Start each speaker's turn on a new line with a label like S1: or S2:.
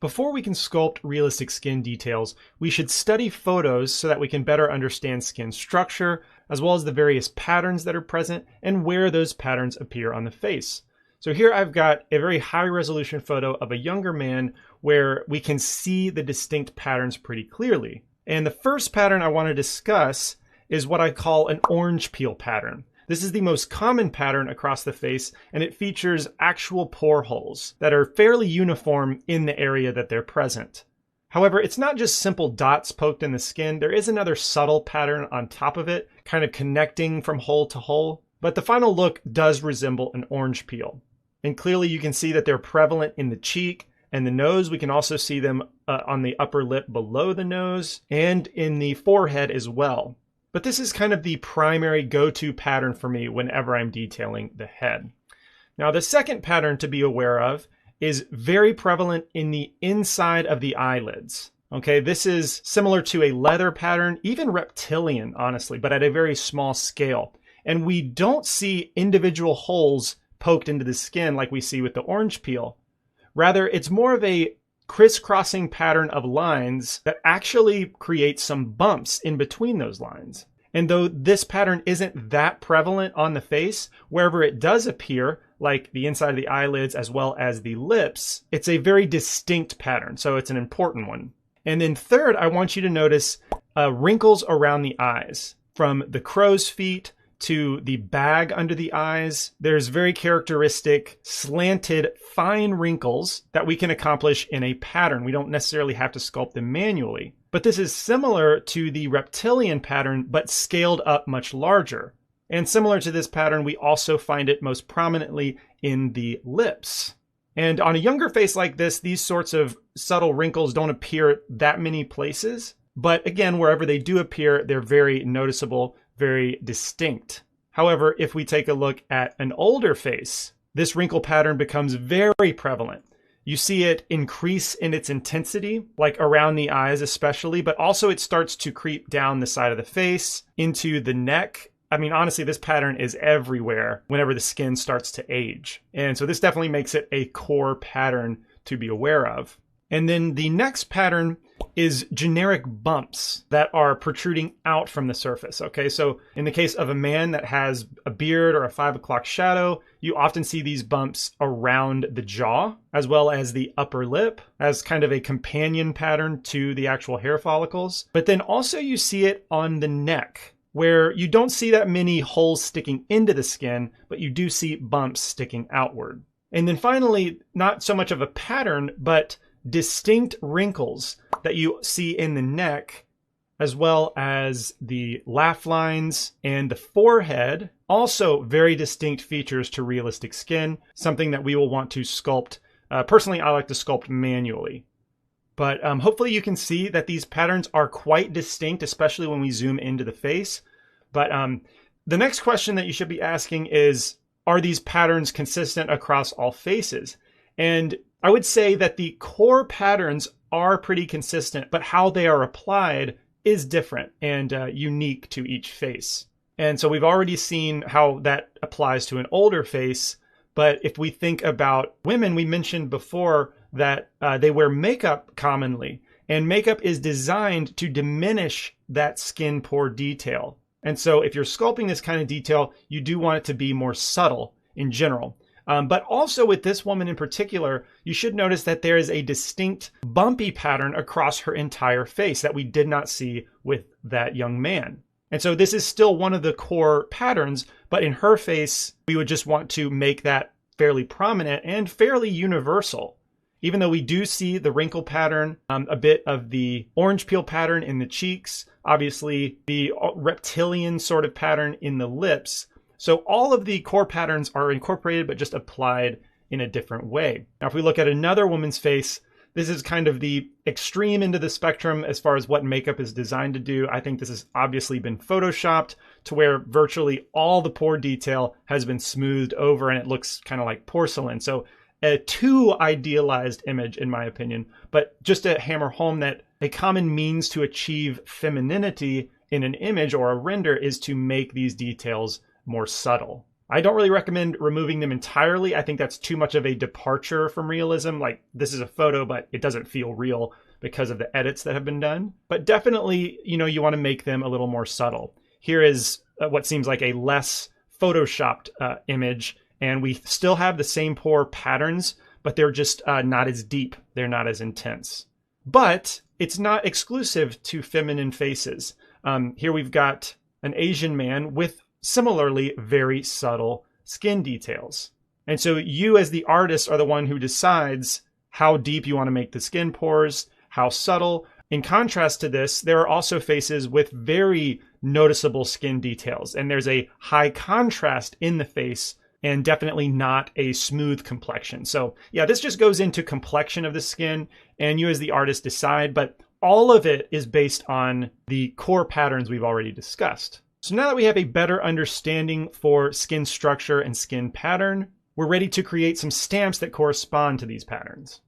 S1: Before we can sculpt realistic skin details, we should study photos so that we can better understand skin structure, as well as the various patterns that are present and where those patterns appear on the face. So here I've got a very high resolution photo of a younger man where we can see the distinct patterns pretty clearly. And the first pattern I want to discuss is what I call an orange peel pattern. This is the most common pattern across the face, and it features actual pore holes that are fairly uniform in the area that they're present. However, it's not just simple dots poked in the skin. There is another subtle pattern on top of it, kind of connecting from hole to hole. But the final look does resemble an orange peel. And clearly you can see that they're prevalent in the cheek and the nose. We can also see them on the upper lip below the nose and in the forehead as well. But this is kind of the primary go-to pattern for me whenever I'm detailing the head. Now, the second pattern to be aware of is very prevalent in the inside of the eyelids. Okay, this is similar to a leather pattern, even reptilian, honestly, but at a very small scale. And we don't see individual holes poked into the skin like we see with the orange peel. Rather, it's more of a crisscrossing pattern of lines that actually create some bumps in between those lines. And though this pattern isn't that prevalent on the face, wherever it does appear, like the inside of the eyelids as well as the lips, it's a very distinct pattern, so it's an important one. And then third, I want you to notice wrinkles around the eyes. From the crow's feet to the bag under the eyes, there's very characteristic slanted fine wrinkles that we can accomplish in a pattern. We don't necessarily have to sculpt them manually. But this is similar to the reptilian pattern, but scaled up much larger. And similar to this pattern, we also find it most prominently in the lips. And on a younger face like this, these sorts of subtle wrinkles don't appear that many places. But again, wherever they do appear, they're very noticeable, very distinct. However, if we take a look at an older face, this wrinkle pattern becomes very prevalent. You see it increase in its intensity, like around the eyes especially, but also it starts to creep down the side of the face, into the neck. I mean, honestly, this pattern is everywhere whenever the skin starts to age. And so this definitely makes it a core pattern to be aware of. And then the next pattern is generic bumps that are protruding out from the surface. Okay, so in the case of a man that has a beard or a 5 o'clock shadow, you often see these bumps around the jaw as well as the upper lip as kind of a companion pattern to the actual hair follicles. But then also you see it on the neck, where you don't see that many holes sticking into the skin, but you do see bumps sticking outward. And then finally, not so much of a pattern, but distinct wrinkles that you see in the neck, as well as the laugh lines and the forehead. Also very distinct features to realistic skin, something that we will want to sculpt. Personally, I like to sculpt manually. But hopefully you can see that these patterns are quite distinct, especially when we zoom into the face. But the next question that you should be asking is, are these patterns consistent across all faces? And I would say that the core patterns are pretty consistent, but how they are applied is different and unique to each face. And so we've already seen how that applies to an older face. But if we think about women, we mentioned before that they wear makeup commonly, and makeup is designed to diminish that skin pore detail. And so if you're sculpting this kind of detail, you do want it to be more subtle in general. But also with this woman in particular, you should notice that there is a distinct bumpy pattern across her entire face that we did not see with that young man. And so this is still one of the core patterns, but in her face, we would just want to make that fairly prominent and fairly universal. Even though we do see the wrinkle pattern, a bit of the orange peel pattern in the cheeks, obviously the reptilian sort of pattern in the lips. So all of the core patterns are incorporated, but just applied in a different way. Now, if we look at another woman's face, this is kind of the extreme end of the spectrum as far as what makeup is designed to do. I think this has obviously been photoshopped to where virtually all the pore detail has been smoothed over and it looks kind of like porcelain. So a too idealized image, in my opinion, but just to hammer home that a common means to achieve femininity in an image or a render is to make these details more subtle. I don't really recommend removing them entirely. I think that's too much of a departure from realism. Like, this is a photo, but it doesn't feel real because of the edits that have been done. But definitely, you want to make them a little more subtle. Here is what seems like a less photoshopped image, and we still have the same pore patterns, but they're just not as deep. They're not as intense. But it's not exclusive to feminine faces. Here we've got an Asian man with similarly very subtle skin details. And so you as the artist are the one who decides how deep you want to make the skin pores, how subtle. In contrast to this, there are also faces with very noticeable skin details, and there's a high contrast in the face and definitely not a smooth complexion. So yeah, this just goes into complexion of the skin, and you as the artist decide, but all of it is based on the core patterns we've already discussed. So now that we have a better understanding for skin structure and skin pattern, we're ready to create some stamps that correspond to these patterns.